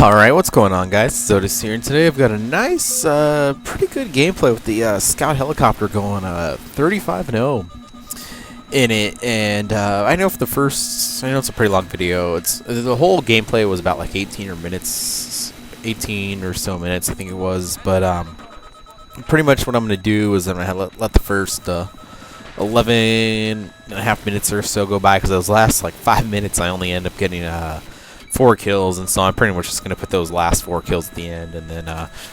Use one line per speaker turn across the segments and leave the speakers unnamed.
Alright, what's going on, guys? Zotis here, and today I've got a nice, pretty good gameplay with the scout helicopter going 35-0 in it. And I know for the first, I know it's a pretty long video. The whole gameplay was about like 18 or so minutes, I think it was. But pretty much what I'm going to do is I'm going to let the first 11 and a half minutes or so go by, because those last like 5 minutes I only end up getting 4 kills, and so I'm pretty much just going to put those last 4 kills at the end and then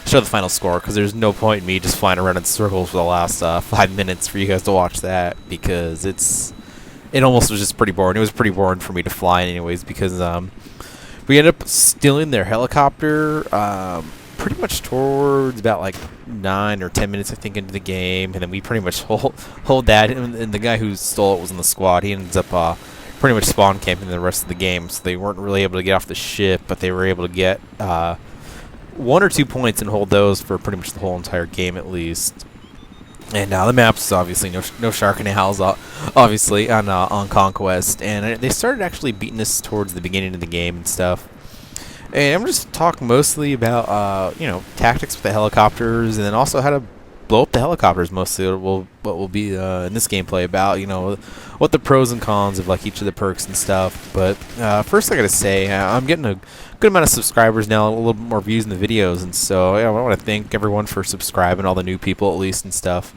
show the final score, because there's no point in me just flying around in circles for the last 5 minutes for you guys to watch that, because it almost was just pretty boring. It was pretty boring for me to fly anyways, because we ended up stealing their helicopter pretty much towards about like 9 or 10 minutes I think into the game, and then we pretty much hold that, and the guy who stole it was in the squad. He ends up pretty much spawn camping the rest of the game, so they weren't really able to get off the ship, but they were able to get 1 or 2 points and hold those for pretty much the whole entire game at least. And the map's obviously no shark canals, obviously on Conquest, and they started actually beating us towards the beginning of the game and stuff. And I'm just talking mostly about tactics with the helicopters, and then also how to blow up the helicopters. Mostly what will be in this gameplay about what the pros and cons of like each of the perks and stuff. But first I gotta say, I'm getting a good amount of subscribers now, a little bit more views in the videos, and so I want to thank everyone for subscribing, all the new people at least and stuff.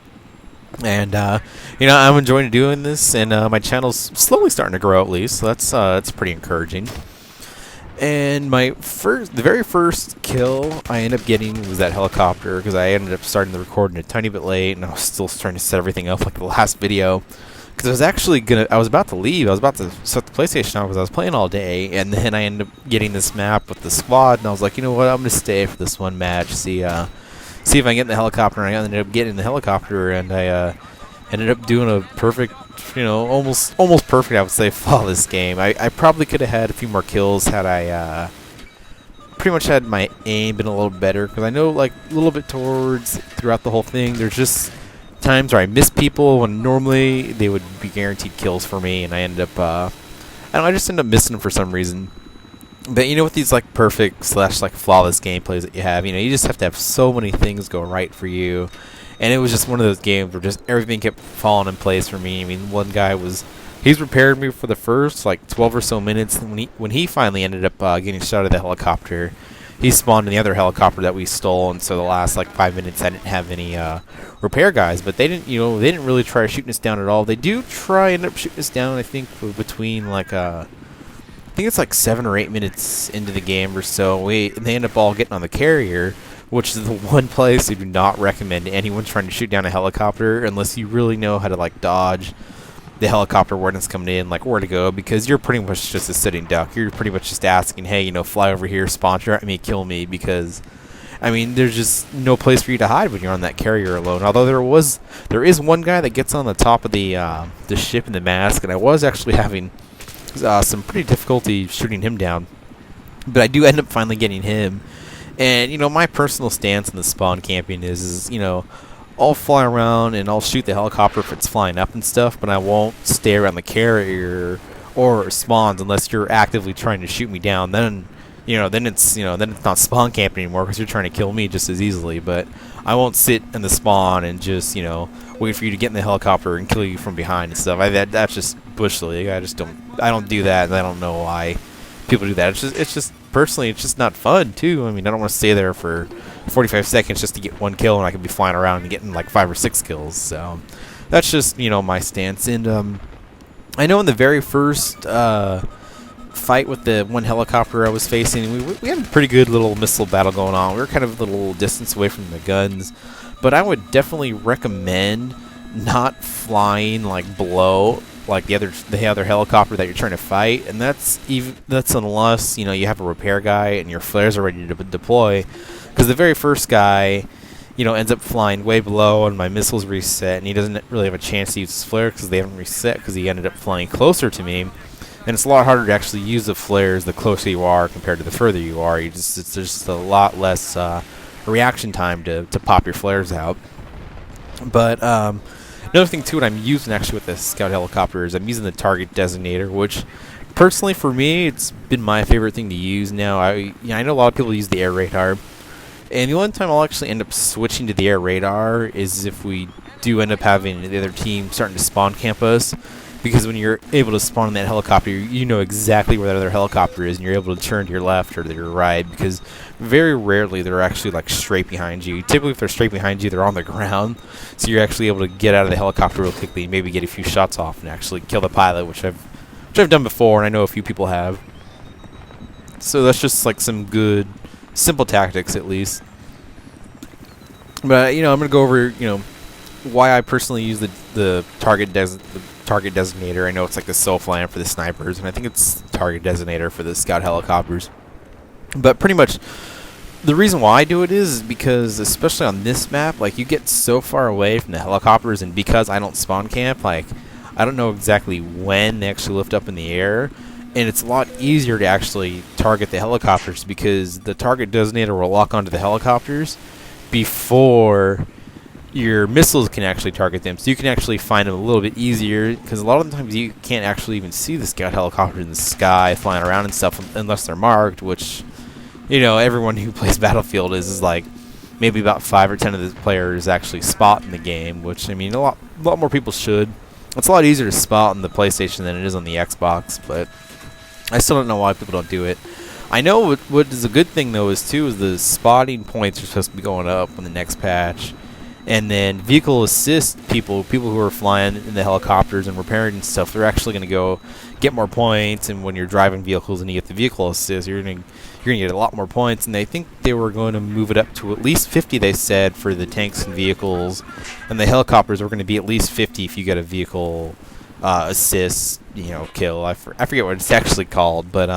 And I'm enjoying doing this, and my channel's slowly starting to grow at least, so that's pretty encouraging. And the very first kill I ended up getting was that helicopter, because I ended up starting the recording a tiny bit late, and I was still trying to set everything up like the last video. Because I was about to leave. I was about to set the PlayStation on because I was playing all day, and then I ended up getting this map with the squad, and I was like, you know what, I'm gonna stay for this one match, see if I can get in the helicopter. And I ended up getting in the helicopter, and I ended up doing a perfect, almost perfect, I would say, flawless game. I probably could have had a few more kills had I pretty much had my aim been a little better, because I know like a little bit throughout the whole thing, there's just times where I miss people when normally they would be guaranteed kills for me, and I ended up I just ended up missing them for some reason. But with these like perfect / like flawless gameplays that you have, you just have to have so many things go right for you. And it was just one of those games where just everything kept falling in place for me. I mean, one guy he's prepared me for the first like 12 or so minutes, and when he finally ended up getting shot out of the helicopter, he spawned in the other helicopter that we stole, and so the last like 5 minutes I didn't have any repair guys, but they didn't really try shooting us down at all. They do end up shooting us down, I think, between like I think it's like 7 or 8 minutes into the game or so. They end up all getting on the carrier, which is the one place I do not recommend anyone trying to shoot down a helicopter unless you really know how to like dodge the helicopter when it's coming in, like where to go, because you're pretty much just a sitting duck. You're pretty much just asking, hey, fly over here, spawn at me, kill me, because I mean, there's just no place for you to hide when you're on that carrier alone. Although there is one guy that gets on the top of the ship in the mask, and I was actually having some pretty difficulty shooting him down, but I do end up finally getting him. And my personal stance in the spawn camping is I'll fly around and I'll shoot the helicopter if it's flying up and stuff, but I won't stay around the carrier or spawns unless you're actively trying to shoot me down. Then it's not spawn camping anymore, because you're trying to kill me just as easily. But I won't sit in the spawn and just wait for you to get in the helicopter and kill you from behind and stuff. That's just bush league. I don't do that, and I don't know why people do that. It's just personally, it's just not fun too. I mean, I don't want to stay there for 45 seconds just to get one kill, and I could be flying around and getting like 5 or 6 kills. So that's just my stance. And I know in the very first fight with the one helicopter I was facing, we had a pretty good little missile battle going on. We were kind of a little distance away from the guns, but I would definitely recommend not flying like below like the other helicopter that you're trying to fight, and that's unless you have a repair guy and your flares are ready to deploy, because the very first guy ends up flying way below, and my missiles reset, and he doesn't really have a chance to use his flare because they haven't reset, because he ended up flying closer to me, and it's a lot harder to actually use the flares the closer you are compared to the further you are. There's just a lot less reaction time to pop your flares out. But Another thing too, what I'm using actually with the scout helicopter is I'm using the target designator, which personally for me, it's been my favorite thing to use now. I know a lot of people use the air radar, and the only time I'll actually end up switching to the air radar is if we do end up having the other team starting to spawn camp us. Because when you're able to spawn in that helicopter, you know exactly where that other helicopter is, and you're able to turn to your left or to your right. Because very rarely they're actually like straight behind you. Typically, if they're straight behind you, they're on the ground, so you're actually able to get out of the helicopter real quickly and maybe get a few shots off and actually kill the pilot, which I've done before, and I know a few people have. So that's just like some good, simple tactics at least. But I'm gonna go over why I personally use the target designator. I know it's like the self-land for the snipers, and I think it's the target designator for the scout helicopters. But pretty much the reason why I do it is because, especially on this map, like you get so far away from the helicopters, and because I don't spawn camp, like I don't know exactly when they actually lift up in the air, and it's a lot easier to actually target the helicopters because the target designator will lock onto the helicopters before your missiles can actually target them, so you can actually find them a little bit easier, because a lot of the times you can't actually even see the scout helicopters in the sky flying around and stuff unless they're marked, which everyone who plays Battlefield is like maybe about 5 or 10 of the players actually spot in the game, which a lot more people should. It's a lot easier to spot on the PlayStation than it is on the Xbox, but I still don't know why people don't do it. I know what is a good thing though is the spotting points are supposed to be going up in the next patch. And then vehicle assist people who are flying in the helicopters and repairing and stuff, they're actually going to go get more points. And when you're driving vehicles and you get the vehicle assist, you're going to get a lot more points. And they think they were going to move it up to at least 50, they said, for the tanks and vehicles. And the helicopters were going to be at least 50 if you get a vehicle assist, kill. I forget what it's actually called, but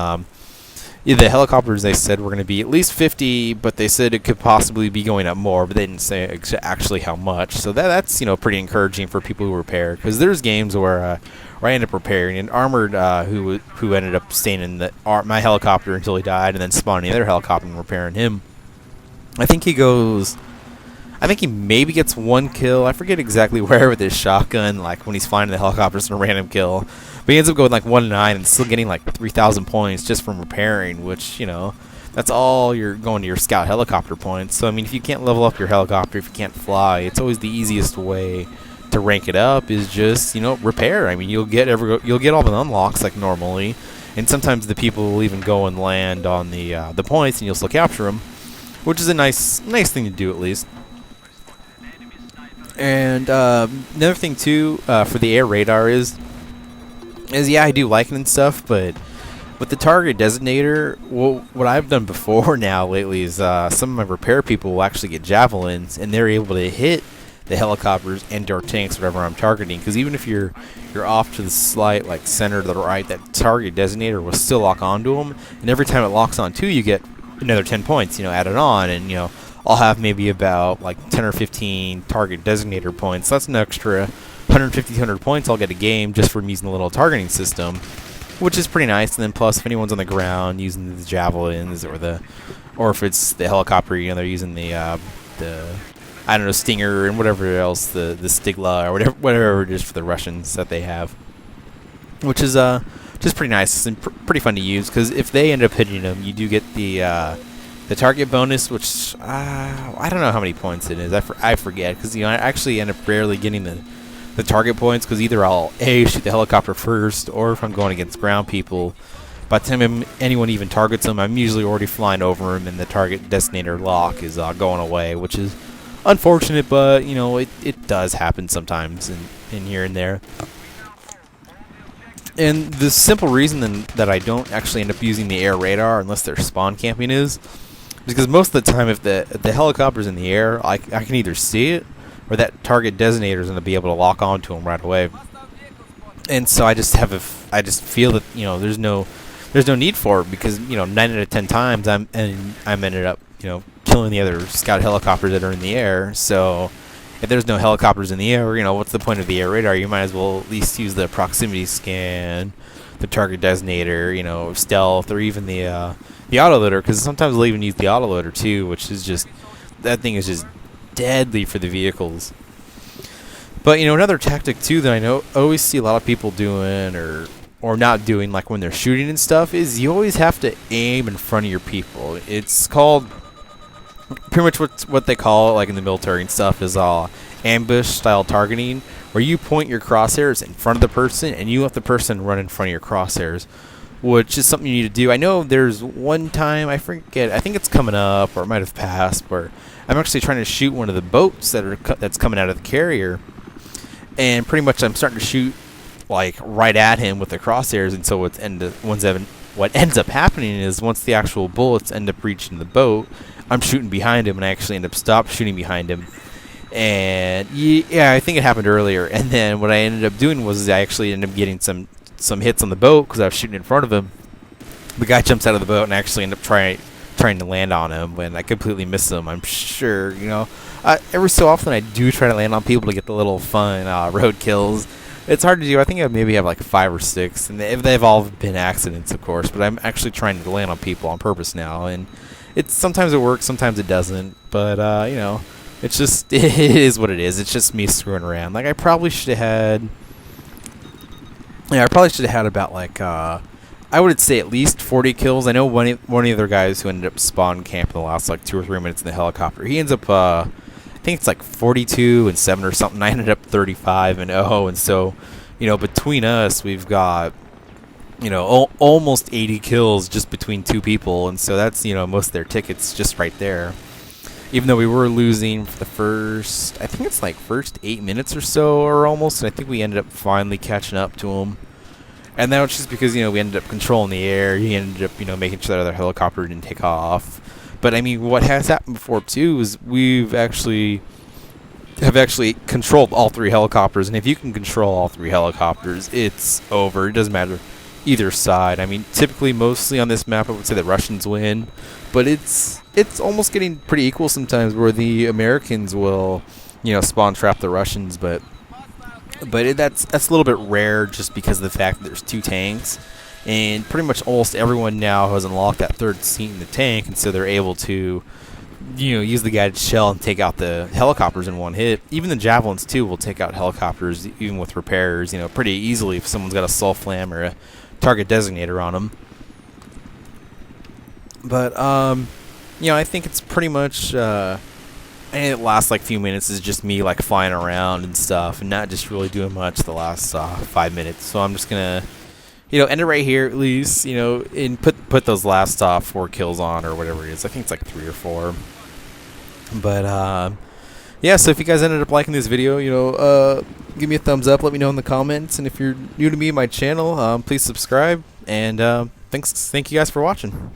the helicopters, they said, were going to be at least 50, but they said it could possibly be going up more, but they didn't say actually how much. So that's pretty encouraging for people who repair, because there's games where I end up repairing, and Armored who ended up staying in my helicopter until he died, and then spawning the other helicopter and repairing him. I think he maybe gets one kill. I forget exactly where with his shotgun, like when he's flying the helicopters in a random kill. But he ends up going like 1-9 and still getting like 3,000 points just from repairing, which, that's all you're going to your scout helicopter points. So, if you can't level up your helicopter, if you can't fly, it's always the easiest way to rank it up is just, repair. You'll get all the unlocks like normally, and sometimes the people will even go and land on the points, and you'll still capture them, which is a nice thing to do at least. And another thing too for the air radar is I do like it and stuff, but with the target designator, what I've done before now lately is some of my repair people will actually get javelins, and they're able to hit the helicopters and or tanks, whatever I'm targeting. Because even if you're off to the slight center to the right, that target designator will still lock onto them, and every time it locks on you get another 10 points, added on, and I'll have maybe about 10 or 15 target designator points. So that's an extra 150, 200 points I'll get a game just from using the little targeting system, which is pretty nice. And then plus, if anyone's on the ground using the javelins or if it's the helicopter, they're using the Stinger and whatever else, the Stigla or whatever it is for the Russians that they have, which is just pretty nice and pretty fun to use, because if they end up hitting them, you do get the target bonus, which I don't know how many points it is. I forget, because I actually end up rarely getting the target points, because either I'll shoot the helicopter first, or if I'm going against ground people, by the time anyone even targets them, I'm usually already flying over them, and the target designator lock is going away, which is unfortunate, but it does happen sometimes in here and there. And the simple reason that I don't actually end up using the air radar unless they're spawn camping is because most of the time, if the helicopter's in the air, I can either see it, or that target designator is going to be able to lock onto them right away. And so I just feel that there's no need for it, because 9 out of 10 times I'm ended up killing the other scout helicopters that are in the air. So if there's no helicopters in the air, what's the point of the air radar? You might as well at least use the proximity scan, the target designator, stealth, or even the autoloader, because sometimes they'll even use the autoloader too, which is that thing is just deadly for the vehicles. But another tactic too that I always see a lot of people doing or not doing, like when they're shooting and stuff, is you always have to aim in front of your people. It's called pretty much what they call it, like in the military and stuff, is ambush style targeting, where you point your crosshairs in front of the person and you let the person run in front of your crosshairs, which is something you need to do. I know there's one time, I forget, I think it's coming up or it might have passed, where I'm actually trying to shoot one of the boats that's coming out of the carrier, and pretty much I'm starting to shoot like right at him with the crosshairs, and so what ends up happening is once the actual bullets end up reaching the boat, I'm shooting behind him, and I actually end up shooting behind him. And yeah, I think it happened earlier. And then what I ended up doing was I actually ended up getting some hits on the boat because I was shooting in front of him. The guy jumps out of the boat, and I actually end up trying to land on him when I completely missed him. I'm sure, every so often I do try to land on people to get the little fun road kills. It's hard to do. I think I maybe have like 5 or 6, and they've all been accidents, of course. But I'm actually trying to land on people on purpose now, and sometimes it works, sometimes it doesn't. But it's just it is what it is. It's just me screwing around. Like I probably should have had about like I would say at least 40 kills. I know one of the other guys who ended up spawn camp in the last like 2 or 3 minutes in the helicopter. He ends up I think it's like 42 and 7 or something. I ended up 35 and 0, and so between us we've got almost 80 kills just between 2 people, and so that's most of their tickets just right there. Even though we were losing for the first 8 minutes or so, or almost, and I think we ended up finally catching up to them. And that was just because we ended up controlling the air. He ended up making sure that other helicopter didn't take off. But I mean, what has happened before too is we've actually controlled all 3 helicopters, and if you can control all 3 helicopters, it's over. It doesn't matter either side. I mean, typically, mostly on this map, I would say the Russians win, but it's almost getting pretty equal sometimes, where the Americans will spawn trap the Russians, but that's a little bit rare just because of the fact that there's 2 tanks. And pretty much almost everyone now has unlocked that 3rd seat in the tank, and so they're able to, use the guided shell and take out the helicopters in one hit. Even the javelins too will take out helicopters, even with repairs, pretty easily if someone's got a sulf flam or a target designator on them. But I think it's pretty much, and it lasts like a few minutes. Is just me like flying around and stuff, and not just really doing much the last 5 minutes. So I'm just gonna. End it right here at least, and put those last 4 kills on or whatever it is. I think it's like 3 or 4. But, yeah, so if you guys ended up liking this video, give me a thumbs up, let me know in the comments. And if you're new to me and my channel, please subscribe. And thank you guys for watching.